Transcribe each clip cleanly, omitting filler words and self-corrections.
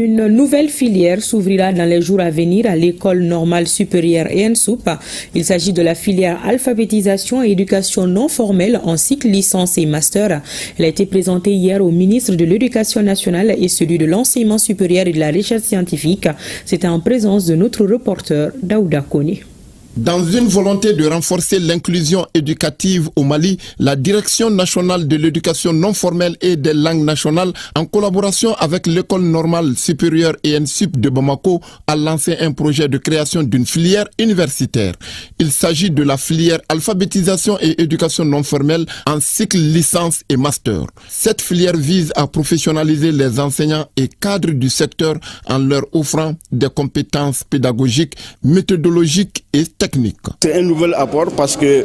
Une nouvelle filière s'ouvrira dans les jours à venir à l'école normale supérieure ENSUP. Il s'agit de la filière alphabétisation et éducation non formelle en cycle licence et master. Elle a été présentée hier au ministre de l'Éducation nationale et celui de l'enseignement supérieur et de la recherche scientifique. C'était en présence de notre reporter Daouda Kone. Dans une volonté de renforcer l'inclusion éducative au Mali, la Direction nationale de l'éducation non formelle et des langues nationales, en collaboration avec l'école normale supérieure ENSUP de Bamako, a lancé un projet de création d'une filière universitaire. Il s'agit de la filière alphabétisation et éducation non formelle en cycle licence et master. Cette filière vise à professionnaliser les enseignants et cadres du secteur en leur offrant des compétences pédagogiques, méthodologiques et technique. C'est un nouvel apport parce que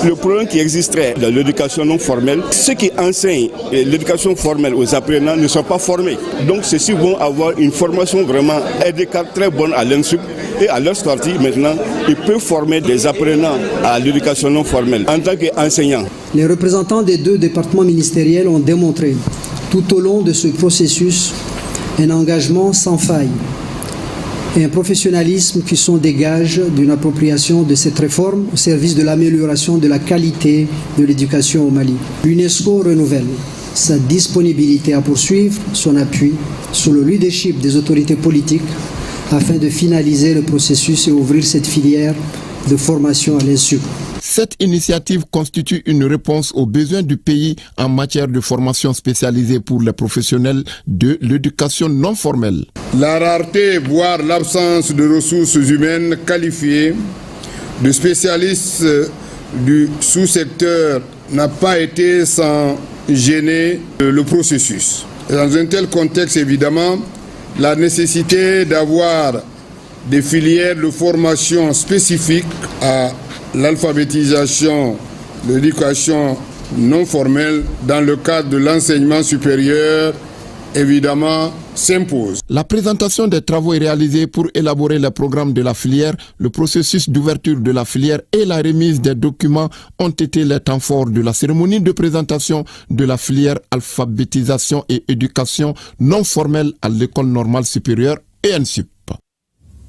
le problème qui existerait dans l'éducation non formelle, ceux qui enseignent l'éducation formelle aux apprenants ne sont pas formés. Donc ceux-ci vont avoir une formation vraiment très bonne à l'ENSUP et à leur sortie maintenant, ils peuvent former des apprenants à l'éducation non formelle en tant qu'enseignants. Les représentants des deux départements ministériels ont démontré tout au long de ce processus un engagement sans faille et un professionnalisme qui sont des gages d'une appropriation de cette réforme au service de l'amélioration de la qualité de l'éducation au Mali. L'UNESCO renouvelle sa disponibilité à poursuivre son appui sous le leadership des autorités politiques afin de finaliser le processus et ouvrir cette filière de formation à l'ENSUP. Cette initiative constitue une réponse aux besoins du pays en matière de formation spécialisée pour les professionnels de l'éducation non formelle. La rareté, voire l'absence de ressources humaines qualifiées, de spécialistes du sous-secteur n'a pas été sans gêner le processus. Dans un tel contexte, évidemment, la nécessité d'avoir des filières de formation spécifiques à l'alphabétisation, l'éducation non formelle dans le cadre de l'enseignement supérieur, évidemment, s'impose. La présentation des travaux est réalisée pour élaborer le programme de la filière, le processus d'ouverture de la filière et la remise des documents ont été les temps forts de la cérémonie de présentation de la filière alphabétisation et éducation non formelle à l'école normale supérieure ENSUP.